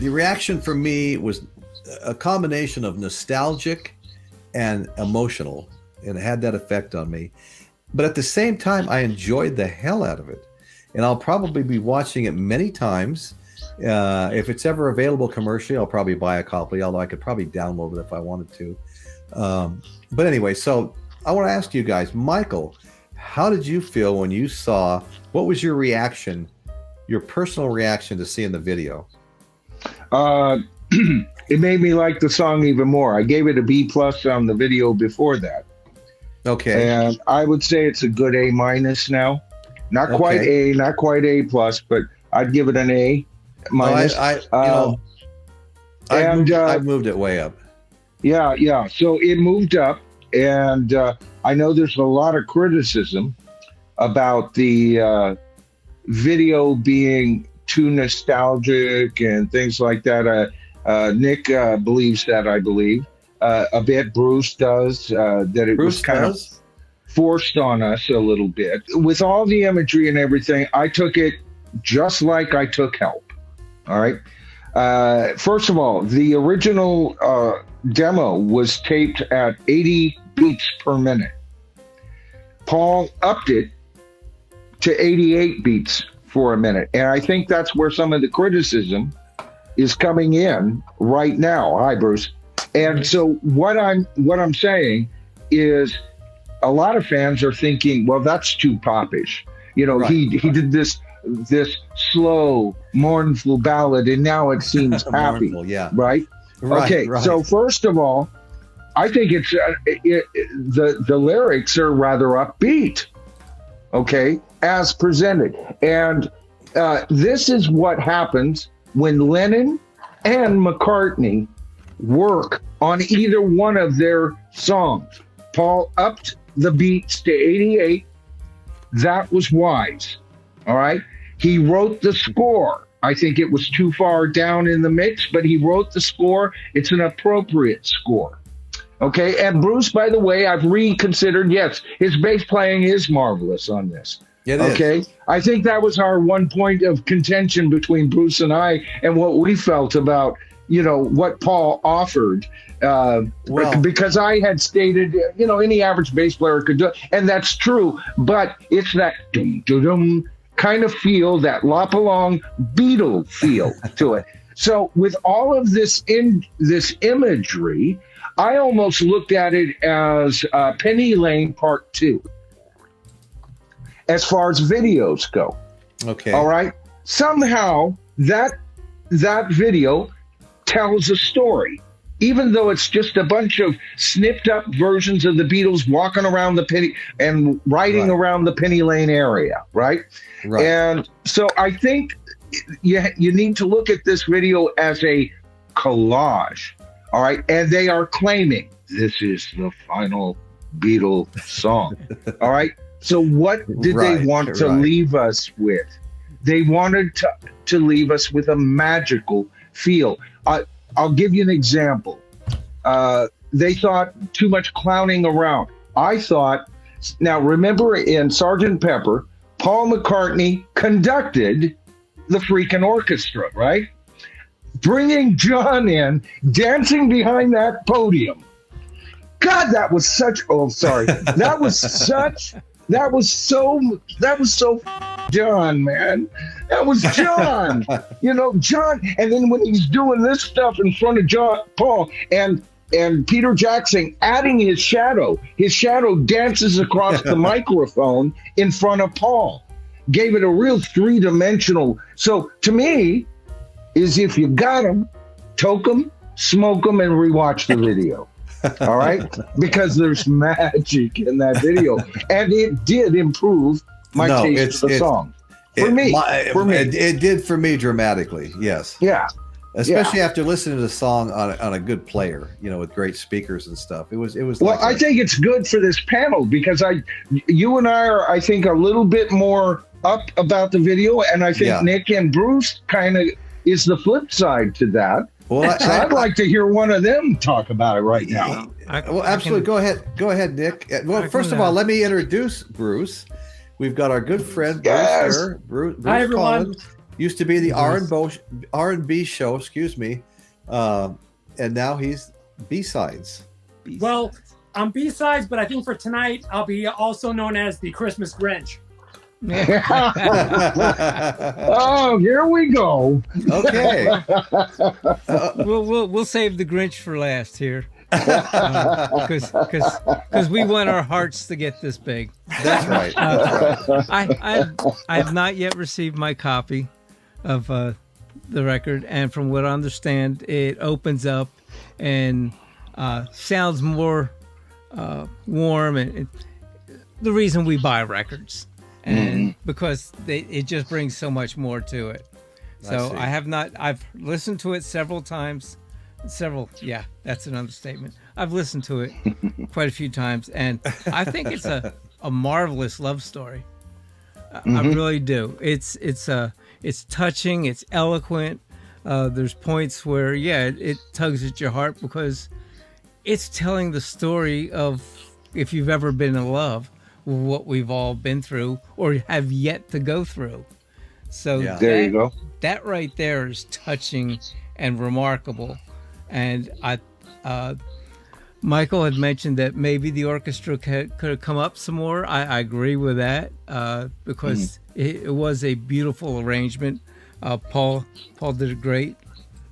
The reaction for me was a combination of nostalgic and emotional, and it had that effect on me. But at the same time, I enjoyed the hell out of it, and I'll probably be watching it many times. If it's ever available commercially, I'll probably buy a copy, although I could probably download it if I wanted to. But anyway, so I want to ask you guys, Michael, how did you feel when you saw, what was your reaction, your personal reaction to seeing the video? It made me like the song even more. I gave it a B+ on the video before that. Okay. And I would say it's a good A- now. Not quite A, not quite A+, but I'd give it an A-. I moved it way up. Yeah. So it moved up, and I know there's a lot of criticism about the video being too nostalgic and things like that. Nick believes that, I believe. A bit. Bruce does. That it was kind of forced on us a little bit. With all the imagery and everything, I took it just like I took Help. All right. First of all, the original demo was taped at 80 beats per minute. Paul upped it to 88 beats for a minute. And I think that's where some of the criticism is coming in right now. Hi, Bruce. And so what I'm saying is a lot of fans are thinking, well, that's too popish. You know, right. He did this slow, mournful ballad, and now it seems happy. Mournful, yeah. Right? Okay. Right. So first of all, I think it's the lyrics are rather upbeat. Okay, as presented, and this is what happens when Lennon and McCartney work on either one of their songs. Paul upped the beats to 88. That was wise. All right. He wrote the score. I think it was too far down in the mix, but he wrote the score. It's an appropriate score. Okay. And Bruce, by the way, I've reconsidered. Yes, his bass playing is marvelous on this. It okay. Is. I think that was our one point of contention between Bruce and I, and what we felt about, you know, what Paul offered. Because I had stated, you know, any average bass player could do it, and that's true. But it's that dum-dum-dum kind of feel, that lop along Beatle feel to it. So with all of this imagery, I almost looked at it as Penny Lane Part 2. As far as videos go. Okay. All right. Somehow that video tells a story, even though it's just a bunch of snipped up versions of the Beatles walking around the Penny and riding around the Penny Lane area. Right. And so I think you need to look at this video as a collage. All right. And they are claiming this is the final Beatle song. All right. So what did they want to leave us with? They wanted to leave us with a magical feel. I'll give you an example. They thought too much clowning around. I thought, now remember in Sgt. Pepper, Paul McCartney conducted the freaking orchestra, right? Bringing John in, dancing behind that podium. God, that was such, oh, sorry. That was so John, man. That was John. You know, John. And then when he's doing this stuff in front of Paul and Peter Jackson adding his shadow dances across the microphone in front of Paul. Gave it a real three-dimensional. So to me, is if you got them, toke them, smoke them, and rewatch the video. All right, because there's magic in that video, and it did improve my taste of the song. For me, it did for me dramatically. Yes. Yeah. Especially after listening to the song on a good player, you know, with great speakers and stuff. It was. Well, I think it's good for this panel because you and I are, I think, a little bit more up about the video, and I think Nick and Bruce kind of is the flip side to that. Well, I'd like to hear one of them talk about it right now. Absolutely. Go ahead, Nick. Well, first of all, let me introduce Bruce. We've got our good friend Bruce here. Bruce Hi, everyone. Collins. Used to be the He was. R&B show, excuse me, and now he's B-sides. Well, B-sides. I'm B-sides, but I think for tonight, I'll be also known as the Christmas Grinch. Oh, here we go. Okay. We'll save the Grinch for last here, because we want our hearts to get this big. That's right. That's right. I have not yet received my copy of the record, and from what I understand, it opens up and sounds more warm, and the reason we buy records, and because it just brings so much more to it. So see. I have not. I've listened to it several times. Yeah, that's an understatement. I've listened to it quite a few times, and I think it's a marvelous love story. I really do. It's touching. It's eloquent. There's points where it tugs at your heart because it's telling the story of, if you've ever been in love, what we've all been through or have yet to go through. So Yeah. There you go. That right there is touching and remarkable. And Michael had mentioned that maybe the orchestra could have come up some more. I agree with that, because it was a beautiful arrangement. Paul did a great.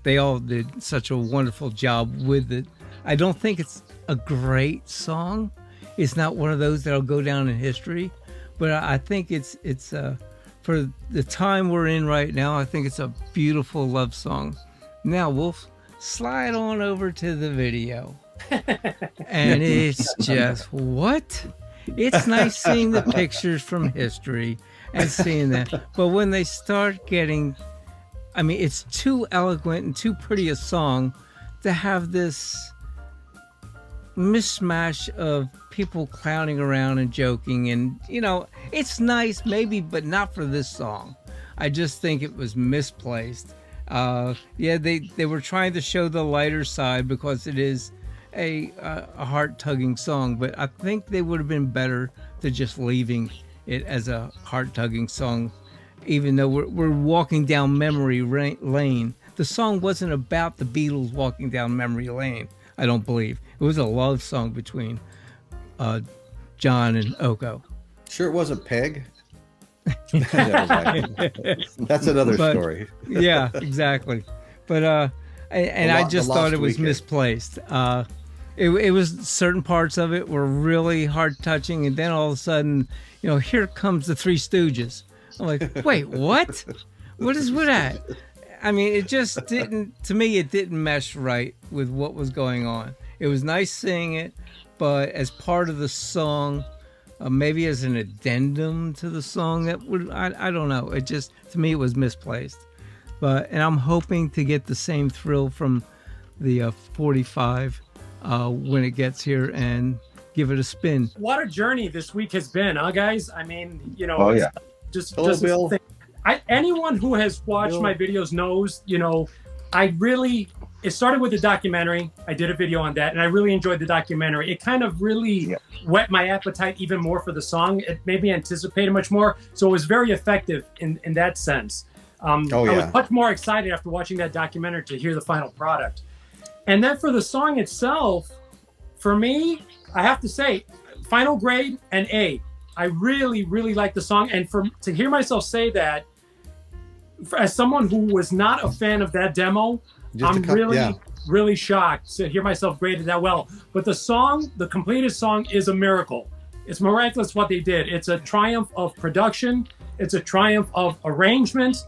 They all did such a wonderful job with it. I don't think it's a great song. It's not one of those that'll go down in history, but I think it's for the time we're in right now. I think it's a beautiful love song. Now we'll slide on over to the video, and it's just what? It's nice seeing the pictures from history and seeing that, but when they start getting, I mean, it's too eloquent and too pretty a song to have this mishmash of people clowning around and joking, and it's nice maybe, but not for this song. I just think it was misplaced. They were trying to show the lighter side because it is a heart-tugging song, but I think they would have been better to just leaving it as a heart-tugging song, even though we're walking down memory lane. The song wasn't about the Beatles walking down memory lane, I don't believe. It was a love song between John and Oko. Sure, it wasn't Peg. That's another story. Yeah, exactly. But I just thought it was misplaced. It was, certain parts of it were really heart touching, and then all of a sudden, here comes the Three Stooges. I'm like, wait, what? What is with that? I mean, it just didn't. To me, it didn't mesh right with what was going on. It was nice seeing it, but as part of the song, maybe as an addendum to the song, that would, I don't know. It just, to me, it was misplaced. And I'm hoping to get the same thrill from the 45 when it gets here and give it a spin. What a journey this week has been, huh, guys? I mean, Oh, yeah. just Hello, Bill. Anyone who has watched my videos knows, it started with the documentary. I did a video on that, and I really enjoyed the documentary. It kind of really whet my appetite even more for the song. It made me anticipate it much more. So it was very effective in that sense. I was much more excited after watching that documentary to hear the final product. And then for the song itself, for me, I have to say, final grade, an A. I really, really like the song. And to hear myself say that, as someone who was not a fan of that demo, I'm really shocked to hear myself graded that well. But the song, the completed song, is a miracle. It's miraculous what they did. It's a triumph of production. It's a triumph of arrangement.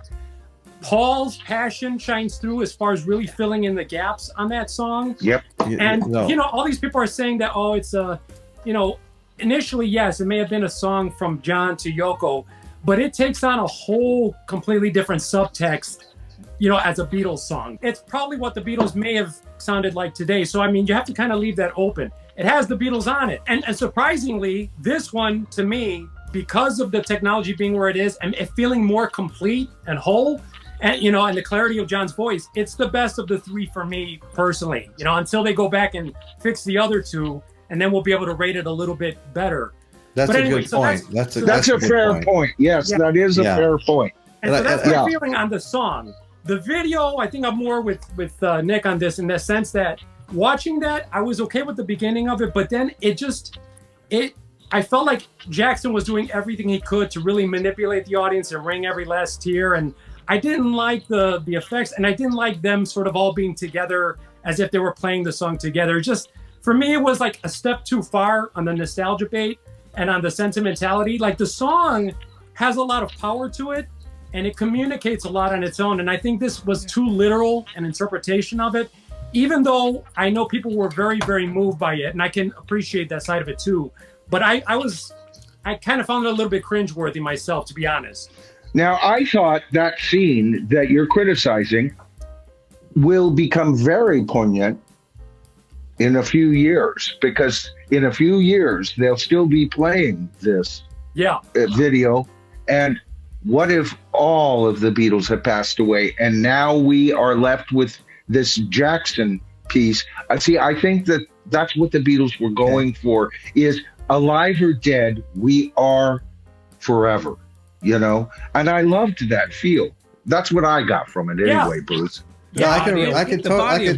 Paul's passion shines through as far as really filling in the gaps on that song. Yep. And, all these people are saying that, it's initially, yes, it may have been a song from John to Yoko, but it takes on a whole completely different subtext, as a Beatles song. It's probably what the Beatles may have sounded like today. So, I mean, you have to kind of leave that open. It has the Beatles on it. And surprisingly, this one, to me, because of the technology being where it is and it feeling more complete and whole, and, and the clarity of John's voice, it's the best of the three for me personally, until they go back and fix the other two, and then we'll be able to rate it a little bit better. That's a good point. That's a fair point. Yes, that is a fair point. And so that's my feeling on the song. The video, I think I'm more with Nick on this in the sense that watching that, I was okay with the beginning of it, but then I felt like Jackson was doing everything he could to really manipulate the audience and wring every last tear. And I didn't like the effects, and I didn't like them sort of all being together as if they were playing the song together. Just, for me, it was like a step too far on the nostalgia bait and on the sentimentality. Like, the song has a lot of power to it, and it communicates a lot on its own. And I think this was too literal an interpretation of it, even though I know people were very, very moved by it, and I can appreciate that side of it too. But I kind of found it a little bit cringeworthy myself, to be honest. Now, I thought that scene that you're criticizing will become very poignant in a few years, because in a few years, they'll still be playing this video. And what if all of the Beatles have passed away and now we are left with this Jackson piece? See, I think that's what the Beatles were going for, is alive or dead, we are forever, you know? And I loved that feel. That's what I got from it anyway, Bruce. Yeah, I can totally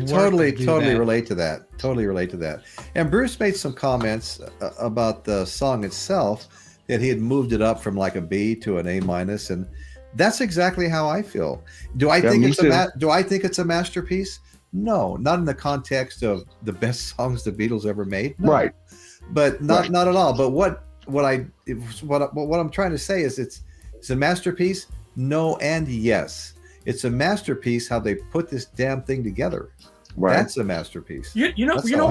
relate to that. Totally relate to that. And Bruce made some comments about the song itself, that he had moved it up from like a B to an A minus, and that's exactly how I feel. Do I think it's a masterpiece? No, not in the context of the best songs the Beatles ever made. No. Right. But not at all. But what I'm trying to say is it's a masterpiece. No and yes. It's a masterpiece how they put this damn thing together. Right. That's a masterpiece. You know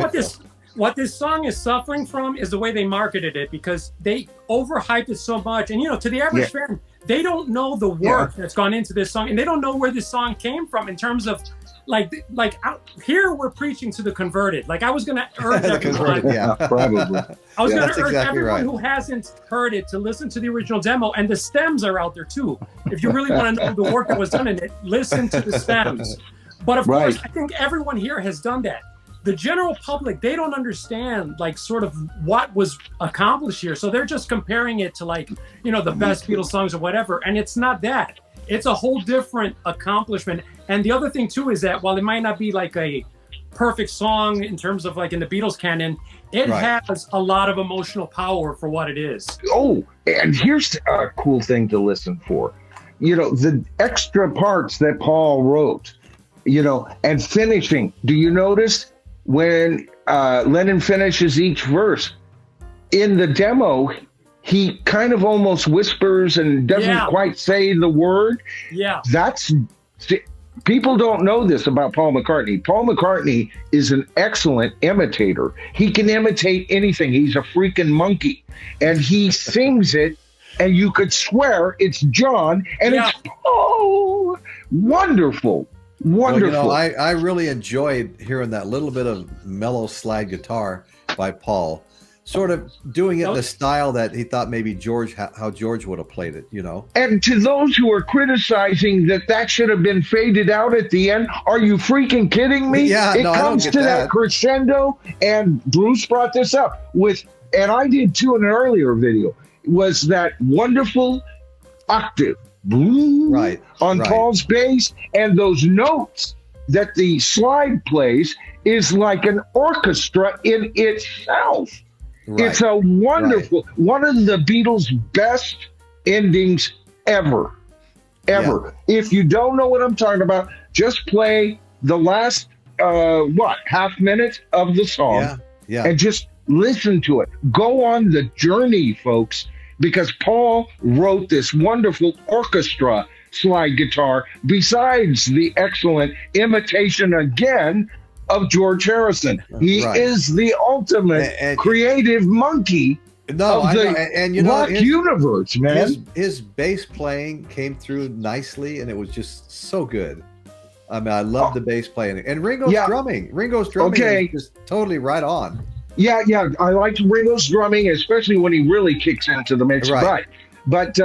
what this song is suffering from is the way they marketed it, because they overhyped it so much. And to the average fan, they don't know the work that's gone into this song, and they don't know where this song came from in terms of like out here we're preaching to the converted. Like, I was going to urge everyone, probably. I was going to urge everyone who hasn't heard it to listen to the original demo, and the stems are out there too. If you really want to know the work that was done in it, listen to the stems. But of course, I think everyone here has done that. The general public, they don't understand like sort of what was accomplished here. So they're just comparing it to like, the best Beatles songs or whatever. And it's not that. It's a whole different accomplishment. And the other thing too is that while it might not be like a perfect song in terms of like in the Beatles canon, it has a lot of emotional power for what it is. Oh, and here's a cool thing to listen for. The extra parts that Paul wrote, and finishing. Do you notice when Lennon finishes each verse in the demo, he kind of almost whispers and doesn't quite say the word. Yeah. People don't know this about Paul McCartney. Paul McCartney is an excellent imitator. He can imitate anything. He's a freaking monkey. And he sings it, and you could swear it's John, and it's Paul. Wonderful. Wonderful. Well, I really enjoyed hearing that little bit of mellow slide guitar by Paul, sort of doing it in the style that he thought maybe how George would have played it, And to those who are criticizing that should have been faded out at the end, are you freaking kidding me? Yeah, it comes to that crescendo, and Bruce brought this up and I did too in an earlier video, was that wonderful octave. On Paul's bass, and those notes that the slide plays is like an orchestra in itself. It's a wonderful, one of the Beatles' best endings ever. If you don't know what I'm talking about, just play the last half minute of the song and just listen to it. Go on the journey, folks. Because Paul wrote this wonderful orchestra slide guitar besides the excellent imitation again of George Harrison. He is the ultimate creative monkey of the rock universe, man. His bass playing came through nicely, and it was just so good. I mean, I love the bass playing. And Ringo's drumming. Ringo's drumming is just totally right on. Yeah, I liked Ringo's drumming, especially when he really kicks into the mix. Right. But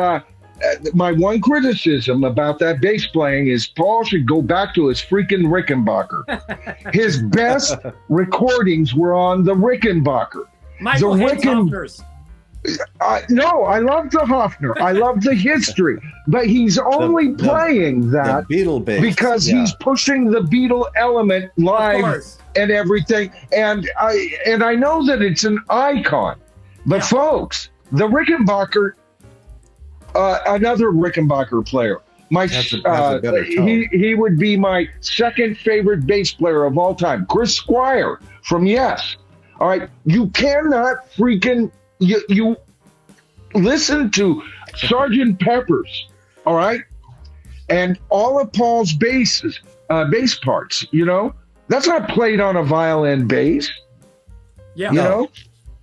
my one criticism about that bass playing is Paul should go back to his freaking Rickenbacker. His best recordings were on the Rickenbacker. Michael hates Hoffners. No, I love the Hoffner. I love the history, but he's only playing that the Beatle bass, because he's pushing the Beatle element live and everything. And I know that it's an icon, but folks, the Rickenbacker, another Rickenbacker player. That's a better tone. He would be my second favorite bass player of all time, Chris Squire from Yes. All right, you cannot freaking you listen to Sgt. Pepper's, all right, and all of Paul's bass parts. You know, that's not played on a violin bass. Yeah, you know,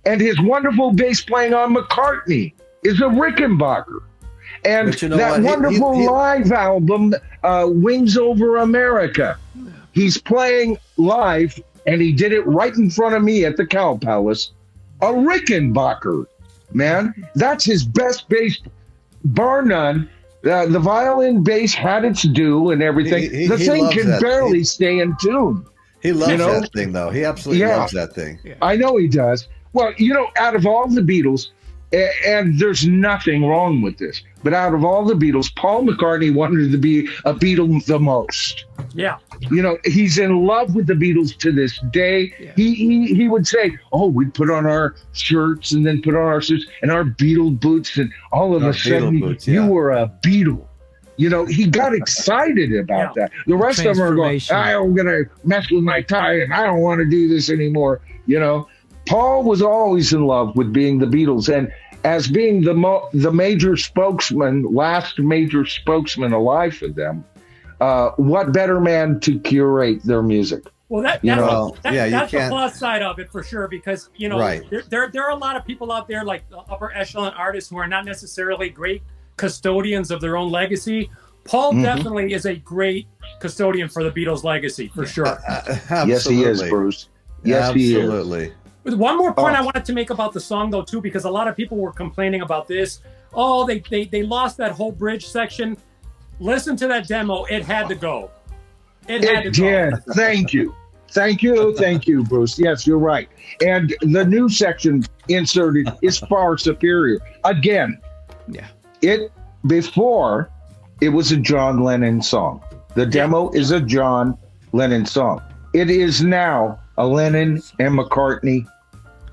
and his wonderful bass playing on McCartney is a Rickenbacker. And you know that wonderful live album, Wings Over America, he's playing live, and he did it right in front of me at the Cow Palace. A Rickenbacker, man. That's his best bass, bar none. The violin bass had its due and everything. The thing can barely stay in tune. He loves that thing, though. He absolutely loves that thing. Yeah. I know he does. Well, you know, out of all the Beatles, and there's nothing wrong with this, but out of all the Beatles, Paul McCartney wanted to be a Beatle the most. Yeah. You know, he's in love with the Beatles to this day. Yeah. He would say, oh, we'd put on our shirts and then put on our suits and our Beatle boots, and all of a sudden you were a Beatle. You know, he got excited about that. The rest of them are going, I'm going to mess with my tie and I don't want to do this anymore. You know, Paul was always in love with being the Beatles, and as being the major spokesman, last major spokesman alive for them, what better man to curate their music? Well, that's the plus side of it for sure, because, you know, there are a lot of people out there, like the upper echelon artists, who are not necessarily great custodians of their own legacy. Paul definitely is a great custodian for the Beatles' legacy, for sure. Yes, he is, Bruce. Yes, he is. One more point I wanted to make about the song, though, too, because a lot of people were complaining about this. Oh, they lost that whole bridge section. Listen to that demo. It had to go. It had to go. Thank you. Thank you, Bruce. Yes, you're right. And the new section inserted is far superior. Again, before it was a John Lennon song. The demo is a John Lennon song. It is now a Lennon and McCartney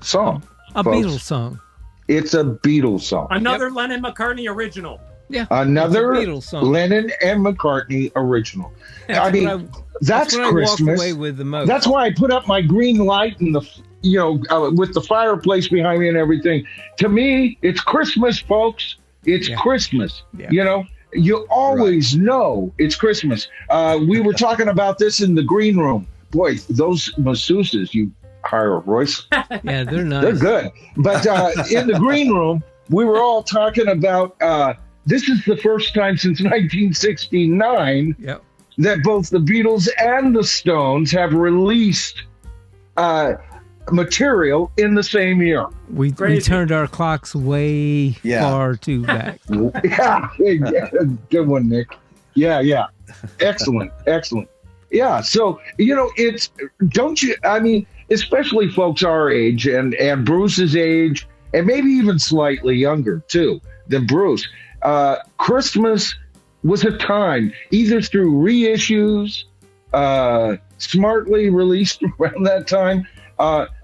song. A Beatles song. It's a Beatles song. Another Lennon McCartney original. Yeah. Another Lennon and McCartney original. That's Christmas. Away with the most. That's why I put up my green light and with the fireplace behind me and everything. To me, it's Christmas, folks. It's Christmas. Yeah. You know, you always know it's Christmas. We were talking about this in the green room. Boy, those masseuses you hire, Royce. Yeah, they're nice. They're good. But in the green room, we were all talking about this is the first time since 1969 that both the Beatles and the Stones have released material in the same year. We turned our clocks way far too back. Good one, Nick. Yeah. Excellent. Yeah, so, you know, especially folks our age and Bruce's age, and maybe even slightly younger, too, than Bruce. Christmas was a time, either through reissues, smartly released around that time.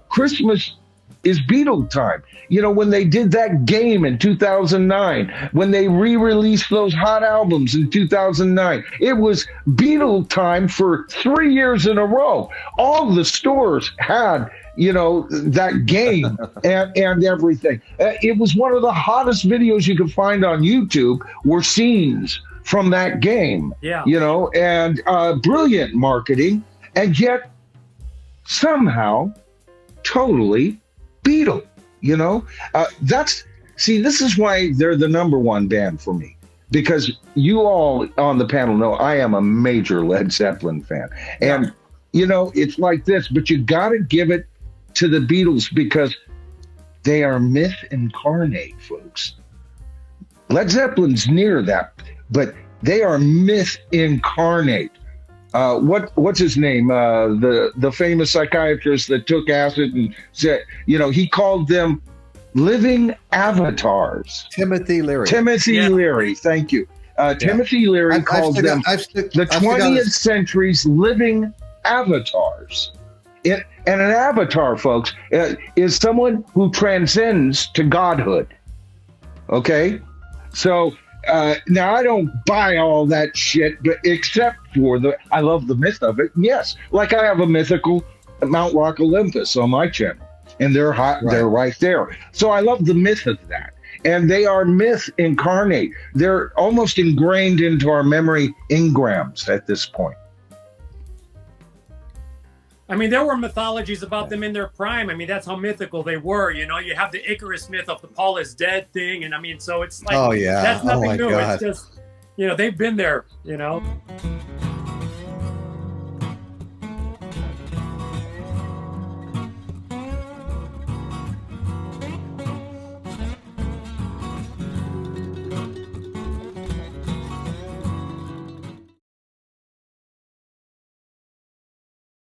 Christmas is Beatle time. You know, when they did that game in 2009, when they re-released those hot albums in 2009, it was Beatle time for 3 years in a row. All the stores had, you know, that game and everything. It was one of the hottest videos you could find on YouTube were scenes from that game. Yeah. You know, and brilliant marketing, and yet somehow totally Beatle, you know. This is why they're the number one band for me, because you all on the panel know I am a major Led Zeppelin fan, and you know, it's like this, but you got to give it to the Beatles because they are myth incarnate, folks. Led Zeppelin's near that, but they are myth incarnate. What's his name? The famous psychiatrist that took acid and said, you know, he called them living avatars. Timothy Leary. Timothy Leary, thank you. Timothy Leary calls them the 20th century's living avatars. And an avatar, folks, is someone who transcends to godhood. Okay? So now I don't buy all that shit, but except for I love the myth of it. Yes, like I have a mythical Mount Rock Olympus on my channel, and they're they're right there. So I love the myth of that. And they are myth incarnate. They're almost ingrained into our memory engrams at this point. I mean, there were mythologies about them in their prime. I mean, that's how mythical they were. You know, you have the Icarus myth of the Paul is dead thing. And I mean, so it's like, that's nothing new. God. It's just, you know, they've been there, you know.